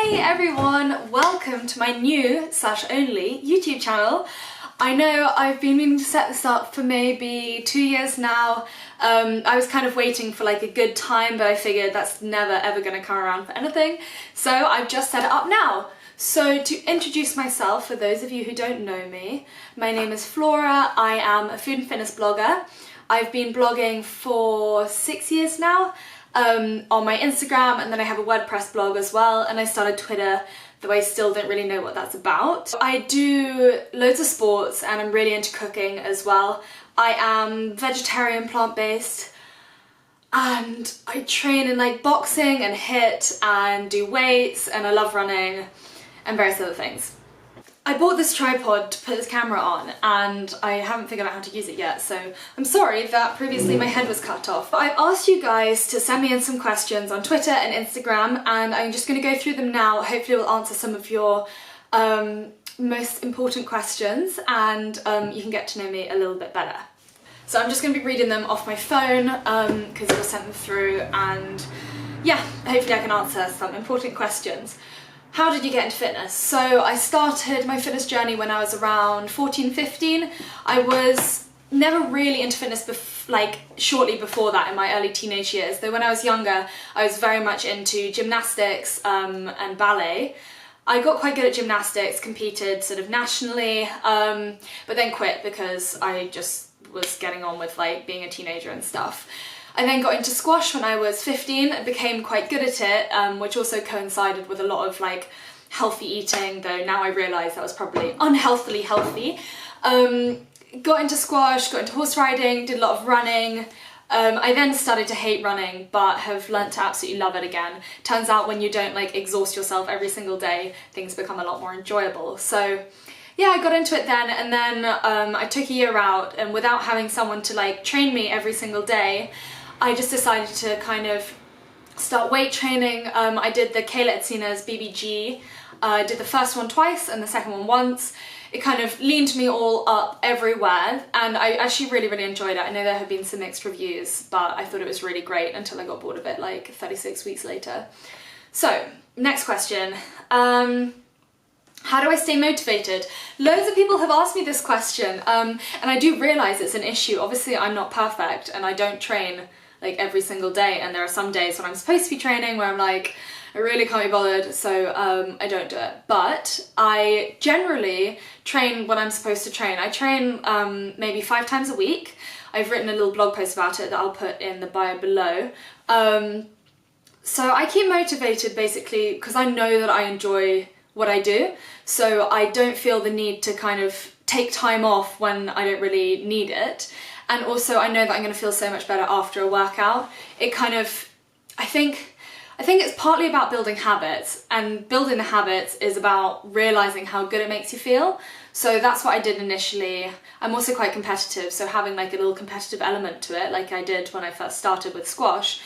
Hi everyone, welcome to my new / only YouTube channel. I know I've been meaning to set this up for maybe 2 years now. I was kind of waiting for like a good time, but I figured that's never ever going to come around for anything. So I've just set it up now. So to introduce myself, for those of you who don't know me, my name is Flora. I am a food and fitness blogger. I've been blogging for 6 years now. On my Instagram, and then I have a WordPress blog as well, and I started Twitter, though I still don't really know what that's about. I do loads of sports and I'm really into cooking as well. I am vegetarian, plant-based, and I train in like boxing and HIIT and do weights, and I love running and various other things. I bought this tripod to put this camera on and I haven't figured out how to use it yet, so I'm sorry that previously my head was cut off. But I've asked you guys to send me in some questions on Twitter and Instagram, and I'm just going to go through them now. Hopefully we'll answer some of your most important questions, and you can get to know me a little bit better. So I'm just going to be reading them off my phone because it was sent them through, and yeah, hopefully I can answer some important questions. How did you get into fitness? So I started my fitness journey when I was around 14, 15. I was never really into fitness shortly before that in my early teenage years, though when I was younger I was very much into gymnastics and ballet. I got quite good at gymnastics, competed sort of nationally, but then quit because I just was getting on with like being a teenager and stuff. I then got into squash when I was 15 and became quite good at it, which also coincided with a lot of like healthy eating, though now I realise that was probably unhealthily healthy. Got into squash, got into horse riding, did a lot of running. I then started to hate running, but have learnt to absolutely love it again. Turns out when you don't like exhaust yourself every single day, things become a lot more enjoyable. So yeah, I got into it then, and then I took a year out, and without having someone to like train me every single day, I just decided to kind of start weight training. I did the Kayla Etsina's BBG. I did the first one twice and the second one once. It kind of leaned me all up everywhere, and I actually really enjoyed it. I know there have been some mixed reviews, but I thought it was really great until I got bored of it like 36 weeks later. So, next question. How do I stay motivated? Loads of people have asked me this question, and I do realise it's an issue. Obviously I'm not perfect and I don't train like every single day, and there are some days when I'm supposed to be training where I'm like, I really can't be bothered, so I don't do it. But I generally train when I'm supposed to train. I train maybe 5 times a week. I've written a little blog post about it that I'll put in the bio below. So I keep motivated basically because I know that I enjoy what I do, so I don't feel the need to kind of take time off when I don't really need it. And also I know that I'm going to feel so much better after a workout. It kind of, I think it's partly about building habits, and building the habits is about realising how good it makes you feel. So that's what I did initially. I'm also quite competitive, so having like a little competitive element to it, like I did when I first started with squash,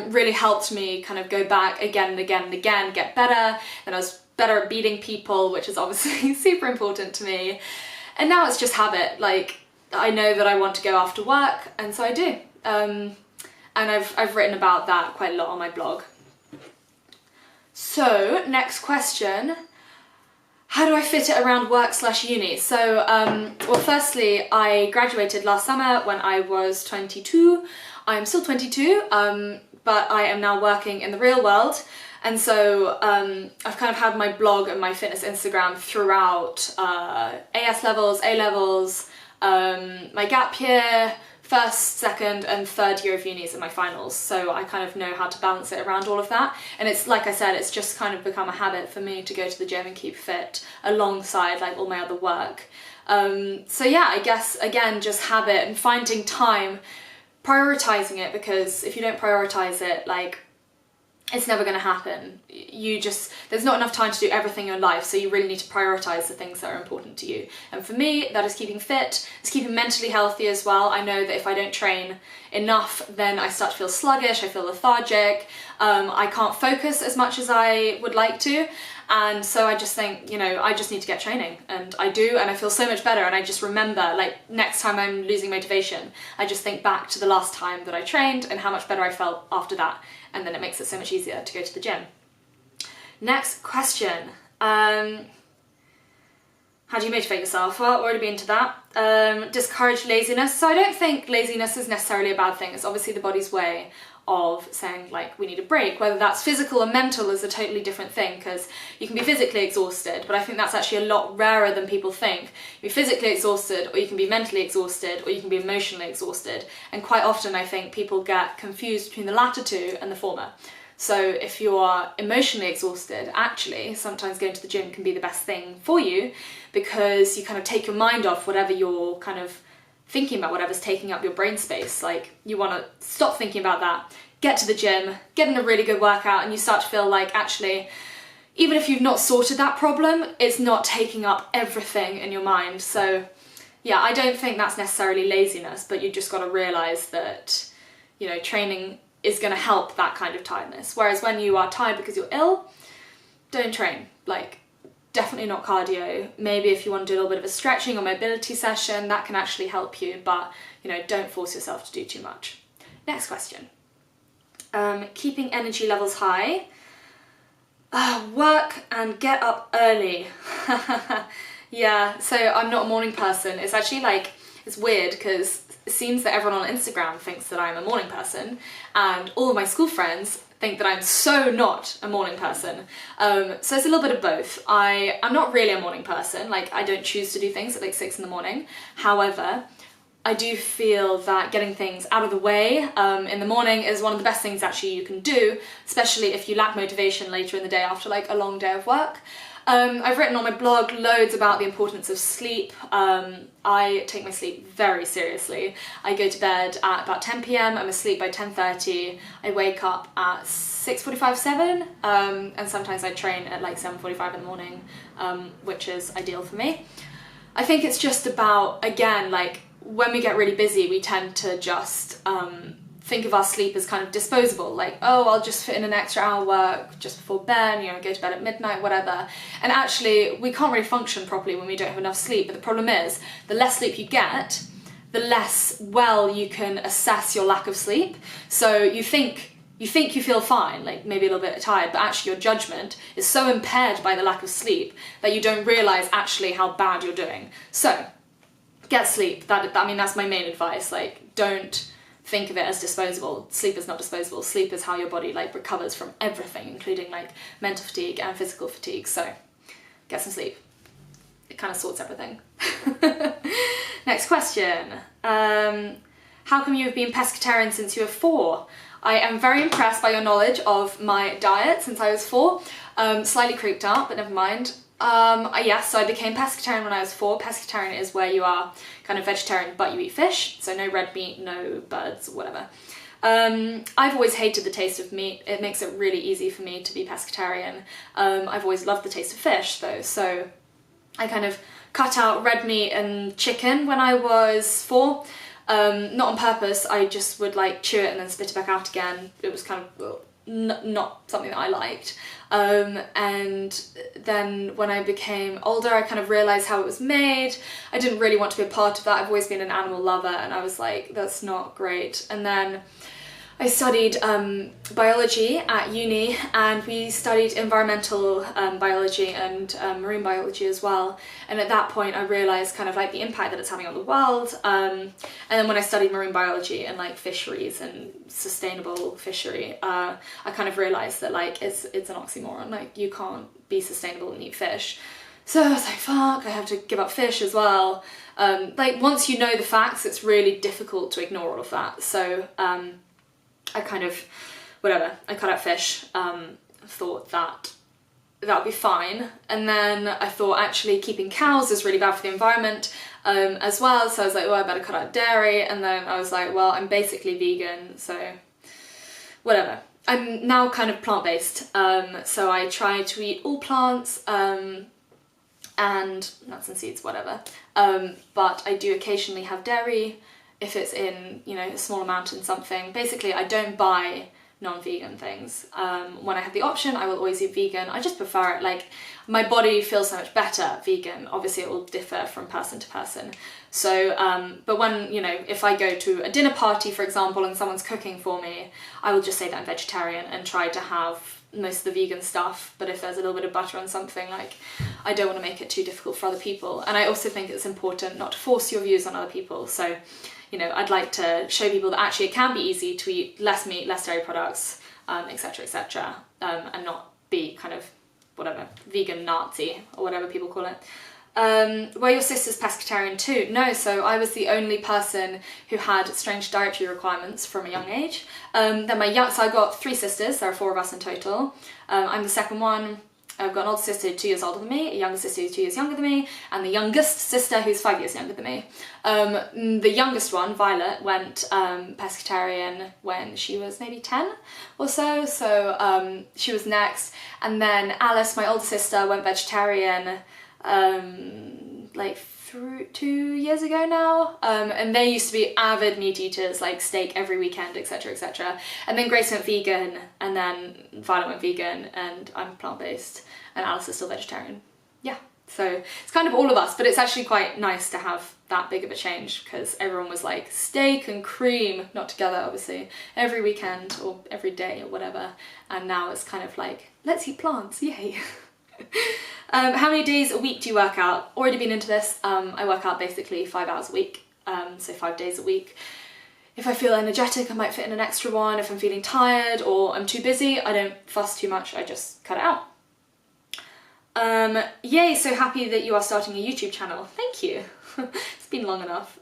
really helped me kind of go back again and again and again, get better. Then I was better at beating people, which is obviously super important to me. And now it's just habit. Like, I know that I want to go after work, and so I do. And I've written about that quite a lot on my blog. So, next question. How do I fit it around work / uni? So, well, firstly, I graduated last summer when I was 22. I'm still 22, but I am now working in the real world. And so I've kind of had my blog and my fitness Instagram throughout AS levels, A levels, my gap year, first, second and third year of unis and my finals. So I kind of know how to balance it around all of that. And it's, like I said, it's just kind of become a habit for me to go to the gym and keep fit alongside like all my other work. So yeah, I guess, again, just habit and finding time, prioritizing it, because if you don't prioritize it, like, it's never going to happen. There's not enough time to do everything in your life, so you really need to prioritise the things that are important to you. And for me, that is keeping fit, it's keeping mentally healthy as well. I know that if I don't train enough, then I start to feel sluggish, I feel lethargic, I can't focus as much as I would like to, and so I just think, you know, I just need to get training, and I do, and I feel so much better, and I just remember, like, next time I'm losing motivation, I just think back to the last time that I trained and how much better I felt after that, and then it makes it so much easier to go to the gym. Next question. How do you motivate yourself? Well, already been to that. Discourage laziness. So I don't think laziness is necessarily a bad thing. It's obviously the body's way of saying like we need a break. Whether that's physical or mental is a totally different thing, because you can be physically exhausted, but I think that's actually a lot rarer than people think. You can be physically exhausted, or you can be mentally exhausted, or you can be emotionally exhausted. And quite often I think people get confused between the latter two and the former. So if you are emotionally exhausted, actually sometimes going to the gym can be the best thing for you, because you kind of take your mind off whatever you're kind of thinking about, whatever's taking up your brain space. Like, you want to stop thinking about that, get to the gym, get in a really good workout, and you start to feel like actually, even if you've not sorted that problem, it's not taking up everything in your mind. So yeah, I don't think that's necessarily laziness, but you just got to realise that, you know, training is going to help that kind of tiredness. Whereas when you are tired because you're ill, don't train. Like, definitely not cardio. Maybe if you want to do a little bit of a stretching or mobility session, that can actually help you, but you know, don't force yourself to do too much. Next question. Keeping energy levels high. Work and get up early. Yeah, so I'm not a morning person. It's actually like, it's weird because it seems that everyone on Instagram thinks that I'm a morning person, and all of my school friends think that I'm so not a morning person. So it's a little bit of both. I'm not really a morning person. Like, I don't choose to do things at like 6 in the morning. However, I do feel that getting things out of the way in the morning is one of the best things actually you can do, especially if you lack motivation later in the day after like a long day of work. I've written on my blog loads about the importance of sleep. I take my sleep very seriously. I go to bed at about 10 p.m, I'm asleep by 10:30, I wake up at 6:45, 7, and sometimes I train at like 7:45 in the morning, which is ideal for me. I think it's just about, again, like when we get really busy, we tend to just think of our sleep as kind of disposable, like, oh, I'll just fit in an extra hour work just before bed, you know, go to bed at midnight, whatever. And actually, we can't really function properly when we don't have enough sleep. But the problem is, the less sleep you get, the less well you can assess your lack of sleep. So you think you feel fine, like maybe a little bit tired, but actually your judgment is so impaired by the lack of sleep that you don't realise actually how bad you're doing. So get sleep. I mean, that's my main advice. Like, don't think of it as disposable. Sleep is not disposable. Sleep is how your body like recovers from everything, including like mental fatigue and physical fatigue. So get some sleep. It kind of sorts everything. Next question. How come you have been pescatarian since you were 4? I am very impressed by your knowledge of my diet since I was 4. Slightly creeped out, but never mind. Yes, so I became pescatarian when I was 4. Pescatarian is where you are kind of vegetarian but you eat fish, so no red meat, no birds, whatever. I've always hated the taste of meat. It makes it really easy for me to be pescatarian. I've always loved the taste of fish though, so I kind of cut out red meat and chicken when I was 4. Not on purpose, I just would like chew it and then spit it back out again. It was kind of not something that I liked. And then when I became older, I kind of realised how it was made. I didn't really want to be a part of that. I've always been an animal lover, and I was like, that's not great. And then I studied biology at uni, and we studied environmental biology and marine biology as well. And at that point I realised kind of like the impact that it's having on the world. And then when I studied marine biology and like fisheries and sustainable fishery, I kind of realised that like it's an oxymoron. Like, you can't be sustainable and eat fish. So I was like, fuck, I have to give up fish as well. Like, once you know the facts, it's really difficult to ignore all of that. So I kind of, whatever, I cut out fish, thought that would be fine. And then I thought actually keeping cows is really bad for the environment as well. So I was like, well, I better cut out dairy. And then I was like, well, I'm basically vegan, so whatever. I'm now kind of plant-based. So I try to eat all plants and nuts and seeds, whatever. But I do occasionally have dairy if it's in, you know, a small amount in something. Basically, I don't buy non-vegan things. When I have the option, I will always eat vegan. I just prefer it. Like, my body feels so much better vegan. Obviously, it will differ from person to person. So, but when, you know, if I go to a dinner party, for example, and someone's cooking for me, I will just say that I'm vegetarian and try to have most of the vegan stuff, but if there's a little bit of butter on something, like, I don't want to make it too difficult for other people. And I also think it's important not to force your views on other people. So, you know, I'd like to show people that actually it can be easy to eat less meat, less dairy products, etc, etc, and not be kind of, whatever, vegan Nazi, or whatever people call it. Were your sisters pescatarian too? No, so I was the only person who had strange dietary requirements from a young age. So I got 3 sisters, there are 4 of us in total. I'm the second one. I've got an older sister who's 2 years older than me, a younger sister who's 2 years younger than me, and the youngest sister who's 5 years younger than me. The youngest one, Violet, went pescatarian when she was maybe 10 or so, she was next. And then Alice, my older sister, went vegetarian like 2 years ago now, and they used to be avid meat eaters, like steak every weekend, etc, etc. And then Grace went vegan, and then Violet went vegan, and I'm plant-based, and Alice is still vegetarian. Yeah, so it's kind of all of us, but it's actually quite nice to have that big of a change, because everyone was like steak and cream, not together obviously, every weekend or every day or whatever, and now it's kind of like, let's eat plants, yay. How many days a week do you work out? Already been into this. I work out basically 5 hours a week, so 5 days a week. If I feel energetic, I might fit in an extra one. If I'm feeling tired or I'm too busy, I don't fuss too much, I just cut it out. Yay, so happy that you are starting a YouTube channel. Thank you. It's been long enough.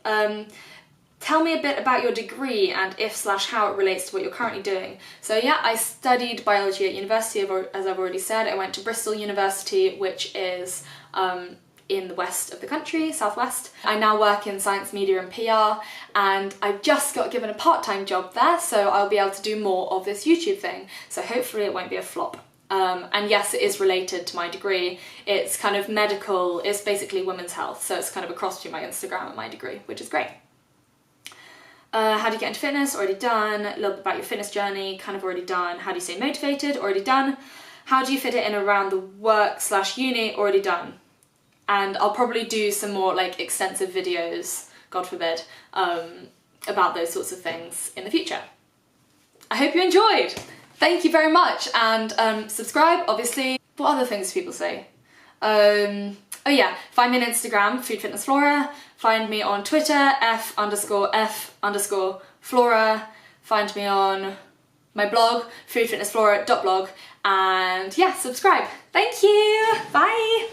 Tell me a bit about your degree and if/how it relates to what you're currently doing. So yeah, I studied biology at university, as I've already said. I went to Bristol University, which is in the west of the country, southwest. I now work in science, media and PR, and I just got given a part-time job there, so I'll be able to do more of this YouTube thing. So hopefully it won't be a flop. And yes, it is related to my degree. It's kind of medical, it's basically women's health, so it's kind of a cross between my Instagram and my degree, which is great. How do you get into fitness? Already done. A little bit about your fitness journey, kind of already done. How do you stay motivated? Already done. How do you fit it in around the work/uni? Already done. And I'll probably do some more like extensive videos, God forbid, about those sorts of things in the future. I hope you enjoyed. Thank you very much, and subscribe, obviously. What other things do people say? Oh yeah, find me on Instagram, Food Fitness Flora. Find me on Twitter, F_F_Flora. Find me on my blog, foodfitnessflora.blog. And yeah, subscribe. Thank you, bye.